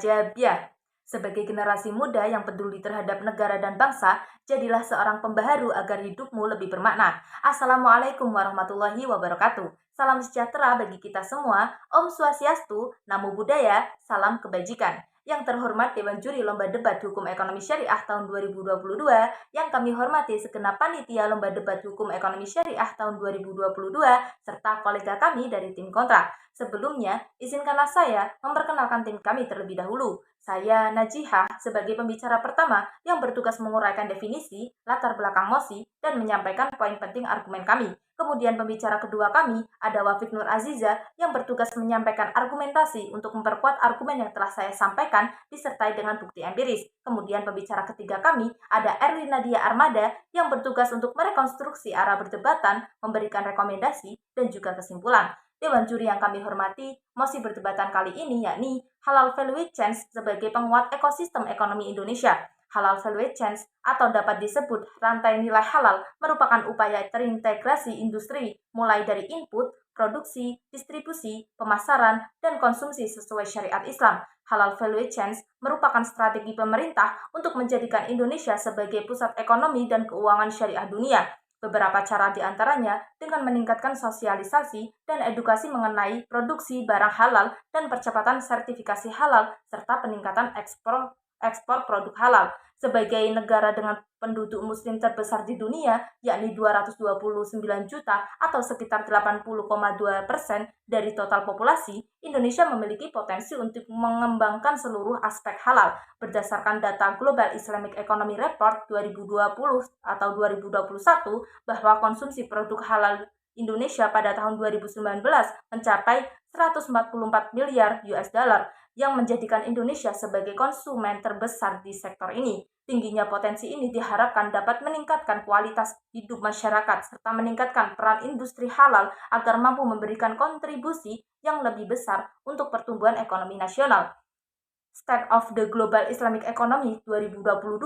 Rajabiah. Sebagai generasi muda yang peduli terhadap negara dan bangsa, jadilah seorang pembaharu agar hidupmu lebih bermakna. Assalamualaikum warahmatullahi wabarakatuh. Salam sejahtera bagi kita semua. Om Swastiastu, Namo Buddhaya, salam kebajikan. Yang terhormat Dewan Juri Lomba Debat Hukum Ekonomi Syariah tahun 2022, yang kami hormati segenap panitia Lomba Debat Hukum Ekonomi Syariah tahun 2022, serta kolega kami dari tim kontra. Sebelumnya, izinkanlah saya memperkenalkan tim kami terlebih dahulu. Saya Najihah sebagai pembicara pertama yang bertugas menguraikan definisi, latar belakang mosi, dan menyampaikan poin penting argumen kami. Kemudian pembicara kedua kami ada Wafik Nur Aziza yang bertugas menyampaikan argumentasi untuk memperkuat argumen yang telah saya sampaikan disertai dengan bukti empiris. Kemudian pembicara ketiga kami ada Erlina Dia Armada yang bertugas untuk merekonstruksi arah perdebatan, memberikan rekomendasi, dan juga kesimpulan. Dewan juri yang kami hormati, mosi perdebatan kali ini yakni Halal Value Chain sebagai penguat ekosistem ekonomi Indonesia. Halal Value Chain atau dapat disebut rantai nilai halal merupakan upaya terintegrasi industri mulai dari input, produksi, distribusi, pemasaran, dan konsumsi sesuai syariat Islam. Halal Value Chain merupakan strategi pemerintah untuk menjadikan Indonesia sebagai pusat ekonomi dan keuangan syariah dunia. Beberapa cara diantaranya dengan meningkatkan sosialisasi dan edukasi mengenai produksi barang halal dan percepatan sertifikasi halal serta peningkatan ekspor produk halal. Sebagai negara dengan penduduk muslim terbesar di dunia, yakni 229 juta atau sekitar 80,2% dari total populasi, Indonesia memiliki potensi untuk mengembangkan seluruh aspek halal. Berdasarkan data Global Islamic Economy Report 2020 atau 2021, bahwa konsumsi produk halal Indonesia pada tahun 2019 mencapai 144 miliar US dollar yang menjadikan Indonesia sebagai konsumen terbesar di sektor ini. Tingginya potensi ini diharapkan dapat meningkatkan kualitas hidup masyarakat serta meningkatkan peran industri halal agar mampu memberikan kontribusi yang lebih besar untuk pertumbuhan ekonomi nasional. State of the Global Islamic Economy 2022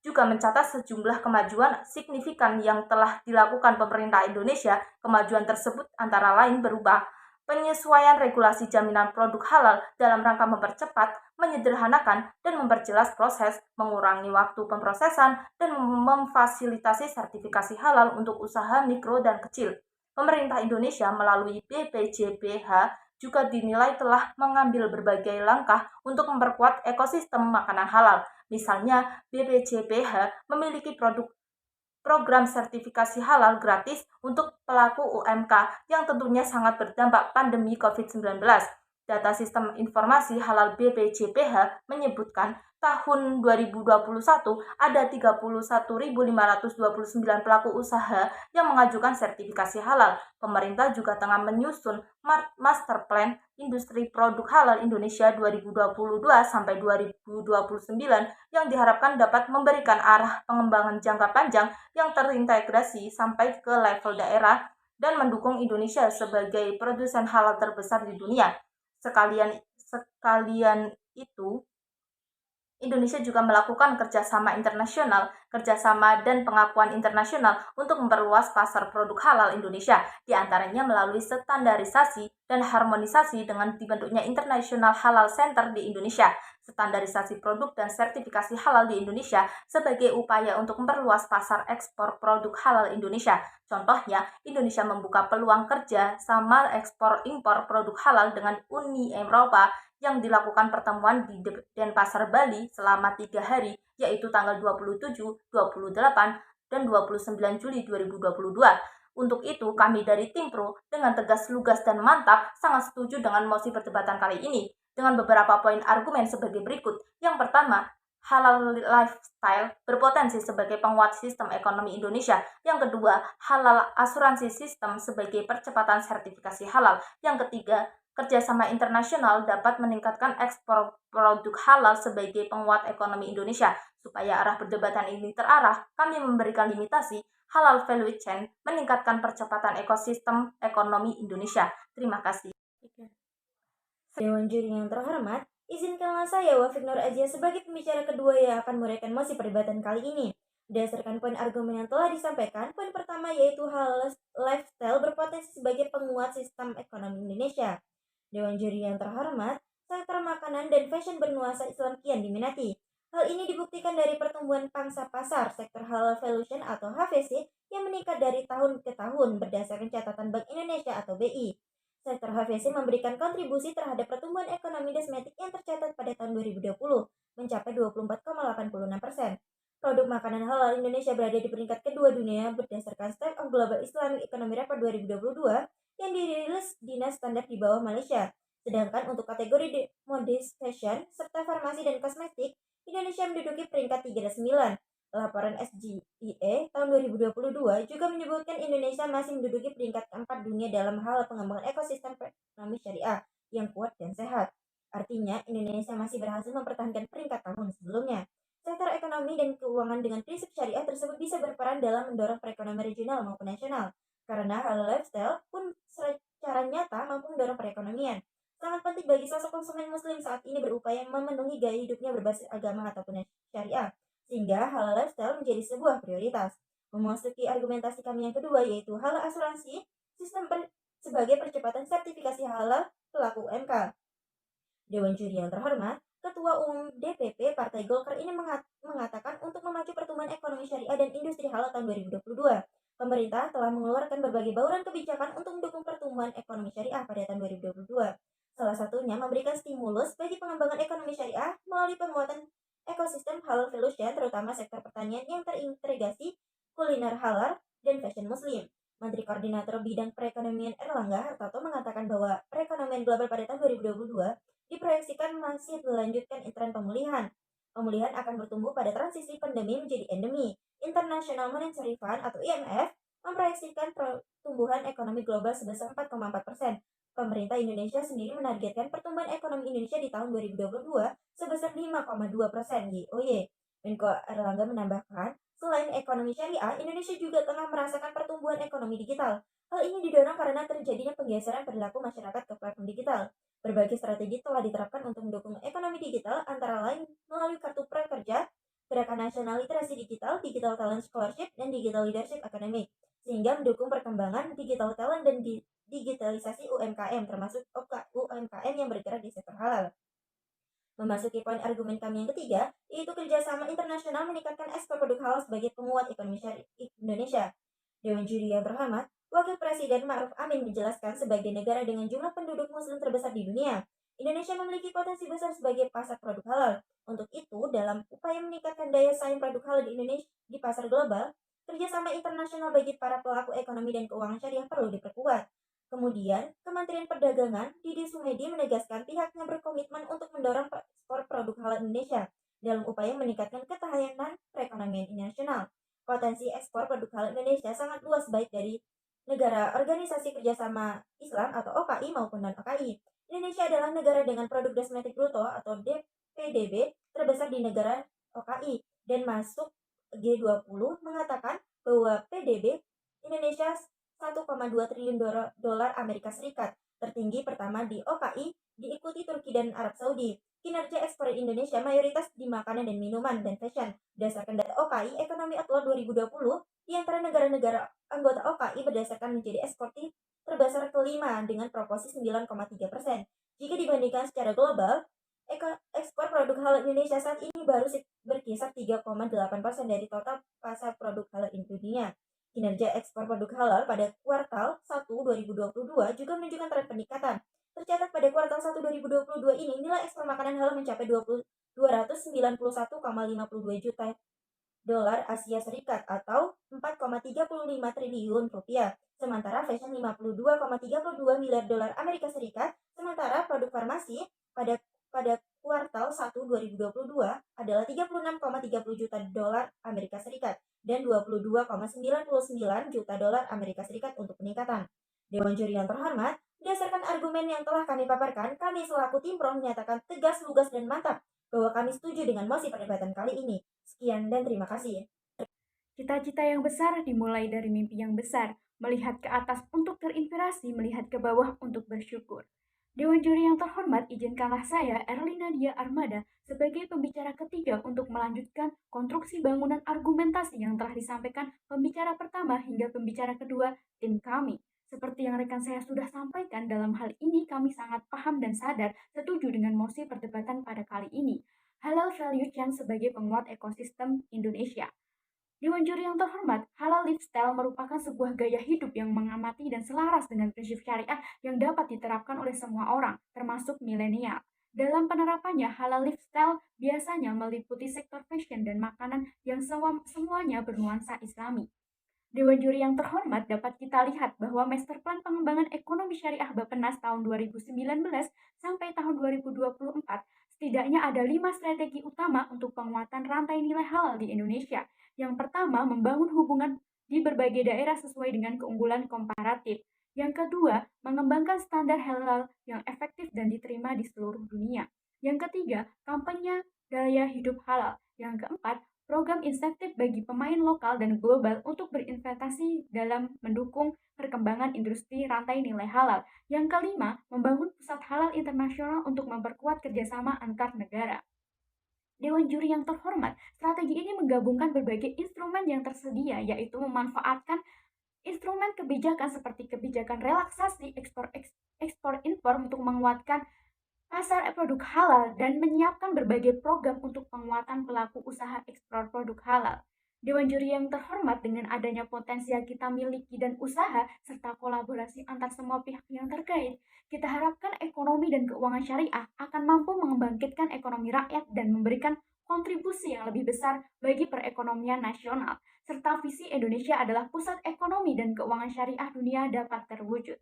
juga mencatat sejumlah kemajuan signifikan yang telah dilakukan pemerintah Indonesia. Kemajuan tersebut antara lain berupa penyesuaian regulasi jaminan produk halal dalam rangka mempercepat, menyederhanakan, dan memperjelas proses, mengurangi waktu pemrosesan, dan memfasilitasi sertifikasi halal untuk usaha mikro dan kecil. Pemerintah Indonesia melalui BPJPH juga dinilai telah mengambil berbagai langkah untuk memperkuat ekosistem makanan halal. Misalnya, BPJPH memiliki program sertifikasi halal gratis untuk pelaku UMK yang tentunya sangat berdampak pandemi COVID-19. Data Sistem Informasi Halal BPJPH menyebutkan tahun 2021 ada 31.529 pelaku usaha yang mengajukan sertifikasi halal. Pemerintah juga tengah menyusun Master Plan Industri Produk Halal Indonesia 2022 sampai 2029 yang diharapkan dapat memberikan arah pengembangan jangka panjang yang terintegrasi sampai ke level daerah dan mendukung Indonesia sebagai produsen halal terbesar di dunia. Sekalian itu, Indonesia juga melakukan kerjasama internasional, kerjasama dan pengakuan internasional untuk memperluas pasar produk halal Indonesia, diantaranya melalui standarisasi dan harmonisasi dengan dibentuknya International Halal Center di Indonesia. Standarisasi produk dan sertifikasi halal di Indonesia sebagai upaya untuk memperluas pasar ekspor produk halal Indonesia. Contohnya, Indonesia membuka peluang kerja sama ekspor-impor produk halal dengan Uni Eropa yang dilakukan pertemuan di Denpasar, Bali selama 3 hari, yaitu tanggal 27, 28, dan 29 Juli 2022. Untuk itu, kami dari Tim Pro dengan tegas, lugas, dan mantap sangat setuju dengan mosi perdebatan kali ini dengan beberapa poin argumen sebagai berikut. Yang pertama, halal lifestyle berpotensi sebagai penguat sistem ekonomi Indonesia. Yang kedua, halal asuransi sistem sebagai percepatan sertifikasi halal. Yang ketiga, kerjasama internasional dapat meningkatkan ekspor produk halal sebagai penguat ekonomi Indonesia. Supaya arah perdebatan ini terarah, kami memberikan limitasi halal value chain meningkatkan percepatan ekosistem ekonomi Indonesia. Terima kasih. Dewan juri yang terhormat, izinkanlah saya Wafik Nur Aziza sebagai pembicara kedua yang akan menguraikan mosi perdebatan kali ini. Berdasarkan poin argumen yang telah disampaikan, poin pertama yaitu halal lifestyle berpotensi sebagai penguat sistem ekonomi Indonesia. Dewan juri yang terhormat, sektor makanan dan fashion bernuansa Islam kian diminati. Hal ini dibuktikan dari pertumbuhan pangsa pasar sektor halal valuation atau HVC yang meningkat dari tahun ke tahun berdasarkan catatan Bank Indonesia atau BI. Sektor HVC memberikan kontribusi terhadap pertumbuhan ekonomi domestik yang tercatat pada tahun 2020 mencapai 24,86%. Produk makanan halal Indonesia berada di peringkat kedua dunia berdasarkan State of Global Islamic Economy Report 2022 yang dirilis Dinas Standar di bawah Malaysia. Sedangkan untuk kategori modest fashion serta farmasi dan kosmetik, Indonesia menduduki peringkat 39. Laporan SGIE tahun 2022 juga menyebutkan Indonesia masih menduduki peringkat keempat dunia dalam hal pengembangan ekosistem ekonomi syariah yang kuat dan sehat. Artinya, Indonesia masih berhasil mempertahankan peringkat tahun sebelumnya. Sektor ekonomi dan keuangan dengan prinsip syariah tersebut bisa berperan dalam mendorong perekonomian regional maupun nasional, karena hal lifestyle pun secara nyata mampu mendorong perekonomian. Sangat penting bagi sosok konsumen muslim saat ini berupaya memenuhi gaya hidupnya berbasis agama ataupun syariah, sehingga hal lifestyle menjadi sebuah prioritas. Memasuki argumentasi kami yang kedua, yaitu hal asuransi, sistem sebagai percepatan sertifikasi halal pelaku UMK. Dewan Juri yang terhormat, Ketua Umum DPP Partai Golkar ini mengatakan untuk memacu pertumbuhan ekonomi syariah dan industri halal tahun 2022, pemerintah telah mengeluarkan berbagai bauran kebijakan untuk mendukung pertumbuhan ekonomi syariah pada tahun 2022. Salah satunya memberikan stimulus bagi pengembangan ekonomi syariah melalui penguatan ekosistem halal valuation, terutama sektor pertanian yang terintegrasi kuliner halal dan fashion muslim. Menteri Koordinator Bidang Perekonomian Erlangga Hartarto mengatakan bahwa perekonomian global pada tahun 2022 diproyeksikan masih melanjutkan tren pemulihan. Pemulihan akan bertumbuh pada transisi pandemi menjadi endemi. International Monetary Fund atau IMF memproyeksikan pertumbuhan ekonomi global sebesar 4,4%. Pemerintah Indonesia sendiri menargetkan pertumbuhan ekonomi Indonesia di tahun 2022 sebesar 5,2% YoY. Menko Erlangga menambahkan, selain ekonomi syariah, Indonesia juga tengah merasakan pertumbuhan ekonomi digital. Hal ini didorong karena terjadinya penggeseran perilaku masyarakat ke platform digital. Berbagai strategi telah diterapkan untuk mendukung ekonomi digital, antara lain melalui Kartu Prakerja, Gerakan Nasional Literasi Digital, Digital Talent Scholarship, dan Digital Leadership Academy, sehingga mendukung perkembangan digital talent dan digitalisasi UMKM, termasuk UMKM yang bergerak di sektor halal. Memasuki poin argumen kami yang ketiga, yaitu kerjasama internasional meningkatkan ekspor produk halal sebagai penguat ekonomi syariah Indonesia. Dewan Juri yang terhormat, Wakil Presiden Ma'ruf Amin menjelaskan sebagai negara dengan jumlah penduduk muslim terbesar di dunia, Indonesia memiliki potensi besar sebagai pasar produk halal. Untuk itu, dalam upaya meningkatkan daya saing produk halal di Indonesia di pasar global, kerjasama internasional bagi para pelaku ekonomi dan keuangan syariah perlu diperkuat. Kemudian, Kementerian Perdagangan Didi Sumedi menegaskan pihaknya berkomitmen untuk mendorong ekspor produk halal Indonesia dalam upaya meningkatkan ketahanan perekonomian nasional. Potensi ekspor produk halal Indonesia sangat luas baik dari negara Organisasi Kerjasama Islam atau OKI maupun non-OKI. Indonesia adalah negara dengan produk domestik bruto atau DPDB terbesar di negara OKI dan masuk G20 mengatakan bahwa PDB Indonesia 1,2 triliun dolar Amerika Serikat, tertinggi pertama di OKI, diikuti Turki dan Arab Saudi. Kinerja ekspor Indonesia mayoritas di makanan dan minuman dan fashion. Berdasarkan data OKI, ekonomi Outlook 2020 di antara negara-negara anggota OKI berdasarkan menjadi eksportir terbesar kelima dengan proporsi 9,3%. Jika dibandingkan secara global, ekspor produk halal Indonesia saat ini baru berkisar 3,8% dari total pasar produk halal dunia. Kinerja ekspor produk halal pada kuartal 1 2022 juga menunjukkan tren peningkatan. Tercatat pada kuartal 1 2022 ini, nilai ekspor makanan halal mencapai 291,52 juta dolar Asia Serikat atau 4,35 triliun rupiah. Sementara fashion 52,32 miliar dolar Amerika Serikat. Sementara produk farmasi pada kuartal 1 2022 adalah 36,30 juta dolar Amerika Serikat dan 22,99 juta dolar Amerika Serikat untuk peningkatan. Dewan Juri yang terhormat, berdasarkan argumen yang telah kami paparkan, kami selaku tim pro menyatakan tegas, lugas, dan mantap bahwa kami setuju dengan mosi perdebatan kali ini. Sekian dan terima kasih. Cita-cita yang besar dimulai dari mimpi yang besar, melihat ke atas untuk terinspirasi, melihat ke bawah untuk bersyukur. Dewan Juri yang terhormat, izinkanlah saya, Erlina Dia Armada, sebagai pembicara ketiga untuk melanjutkan konstruksi bangunan argumentasi yang telah disampaikan pembicara pertama hingga pembicara kedua tim kami. Seperti yang rekan saya sudah sampaikan, dalam hal ini kami sangat paham dan sadar setuju dengan mosi perdebatan pada kali ini. Halal value chain sebagai penguat ekosistem Indonesia. Dewan juri yang terhormat, halal lifestyle merupakan sebuah gaya hidup yang mengamati dan selaras dengan prinsip syariah yang dapat diterapkan oleh semua orang, termasuk milenial. Dalam penerapannya, halal lifestyle biasanya meliputi sektor fashion dan makanan yang semuanya bernuansa Islami. Dewan juri yang terhormat, dapat kita lihat bahwa Master Plan Pengembangan Ekonomi Syariah Bappenas tahun 2019 sampai tahun 2024 setidaknya ada 5 strategi utama untuk penguatan rantai nilai halal di Indonesia. Yang pertama, membangun hubungan di berbagai daerah sesuai dengan keunggulan komparatif. Yang kedua, mengembangkan standar halal yang efektif dan diterima di seluruh dunia. Yang ketiga, kampanye gaya hidup halal. Yang keempat, program insentif bagi pemain lokal dan global untuk berinvestasi dalam mendukung perkembangan industri rantai nilai halal. Yang kelima, membangun pusat halal internasional untuk memperkuat kerjasama antar negara. Dewan juri yang terhormat, strategi ini menggabungkan berbagai instrumen yang tersedia, yaitu memanfaatkan instrumen kebijakan seperti kebijakan relaksasi ekspor-impor untuk menguatkan pasar produk halal dan menyiapkan berbagai program untuk penguatan pelaku usaha ekspor produk halal. Dewan juri yang terhormat, dengan adanya potensi yang kita miliki dan usaha serta kolaborasi antar semua pihak yang terkait, kita harapkan ekonomi dan keuangan syariah akan mampu membangkitkan ekonomi rakyat dan memberikan kontribusi yang lebih besar bagi perekonomian nasional, serta visi Indonesia adalah pusat ekonomi dan keuangan syariah dunia dapat terwujud.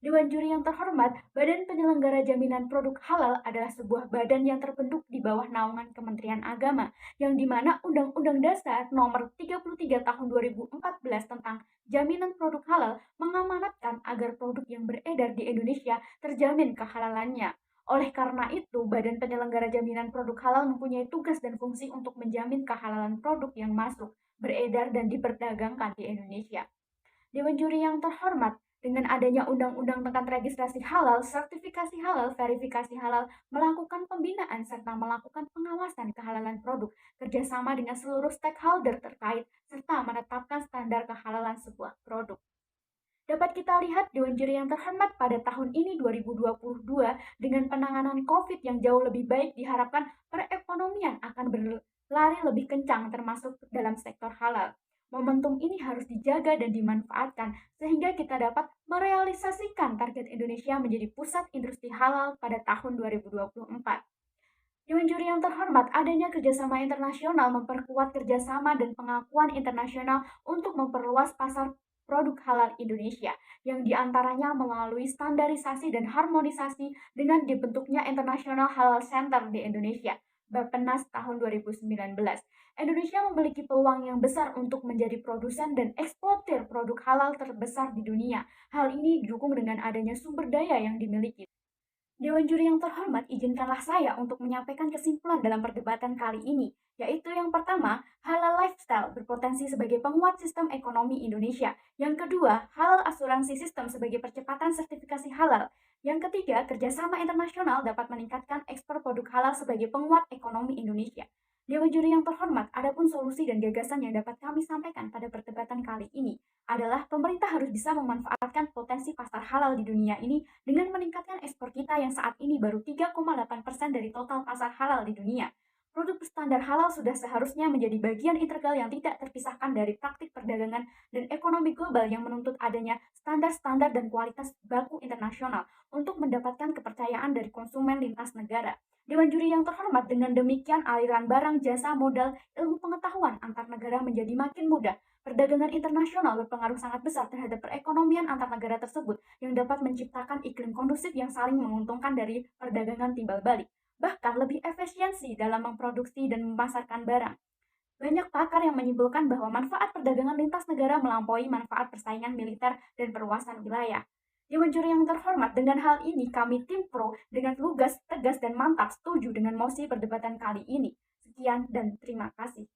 Dewan juri yang terhormat, Badan Penyelenggara Jaminan Produk Halal adalah sebuah badan yang terbentuk di bawah naungan Kementerian Agama, yang dimana Undang-Undang Dasar Nomor 33 Tahun 2014 tentang Jaminan Produk Halal mengamanatkan agar produk yang beredar di Indonesia terjamin kehalalannya. Oleh karena itu, Badan Penyelenggara Jaminan Produk Halal mempunyai tugas dan fungsi untuk menjamin kehalalan produk yang masuk, beredar, dan diperdagangkan di Indonesia. Dewan juri yang terhormat, dengan adanya undang-undang tentang registrasi halal, sertifikasi halal, verifikasi halal, melakukan pembinaan serta melakukan pengawasan kehalalan produk, kerjasama dengan seluruh stakeholder terkait, serta menetapkan standar kehalalan sebuah produk. Dapat kita lihat, Dewan Juri yang terhormat, pada tahun ini 2022 dengan penanganan COVID yang jauh lebih baik, diharapkan perekonomian akan berlari lebih kencang termasuk dalam sektor halal. Momentum ini harus dijaga dan dimanfaatkan sehingga kita dapat merealisasikan target Indonesia menjadi pusat industri halal pada tahun 2024. Dewan juri yang terhormat, adanya kerjasama internasional memperkuat kerjasama dan pengakuan internasional untuk memperluas pasar produk halal Indonesia, yang diantaranya melalui standarisasi dan harmonisasi dengan dibentuknya International Halal Center di Indonesia, Bappenas tahun 2019. Indonesia memiliki peluang yang besar untuk menjadi produsen dan eksportir produk halal terbesar di dunia. Hal ini didukung dengan adanya sumber daya yang dimiliki. Dewan juri yang terhormat, izinkanlah saya untuk menyampaikan kesimpulan dalam perdebatan kali ini, yaitu yang pertama, halal lifestyle berpotensi sebagai penguat sistem ekonomi Indonesia. Yang kedua, halal asuransi sistem sebagai percepatan sertifikasi halal. Yang ketiga, kerjasama internasional dapat meningkatkan ekspor produk halal sebagai penguat ekonomi Indonesia. Dewan juri yang terhormat, adapun solusi dan gagasan yang dapat kami sampaikan pada perdebatan kali ini adalah pemerintah harus bisa memanfaatkan potensi pasar halal di dunia ini dengan meningkatkan ekspor kita yang saat ini baru 3,8% dari total pasar halal di dunia. Produk berstandar halal sudah seharusnya menjadi bagian integral yang tidak terpisahkan dari praktik perdagangan dan ekonomi global yang menuntut adanya standar-standar dan kualitas baku internasional untuk mendapatkan kepercayaan dari konsumen lintas negara. Dewan juri yang terhormat, dengan demikian aliran barang, jasa, modal, ilmu pengetahuan antar negara menjadi makin mudah. Perdagangan internasional berpengaruh sangat besar terhadap perekonomian antar negara tersebut yang dapat menciptakan iklim kondusif yang saling menguntungkan dari perdagangan timbal balik, bahkan lebih efisiensi dalam memproduksi dan memasarkan barang. Banyak pakar yang menyimpulkan bahwa manfaat perdagangan lintas negara melampaui manfaat persaingan militer dan perluasan wilayah. Dewan juri yang terhormat, dengan hal ini kami tim Pro dengan lugas, tegas, dan mantap setuju dengan mosi perdebatan kali ini. Sekian dan terima kasih.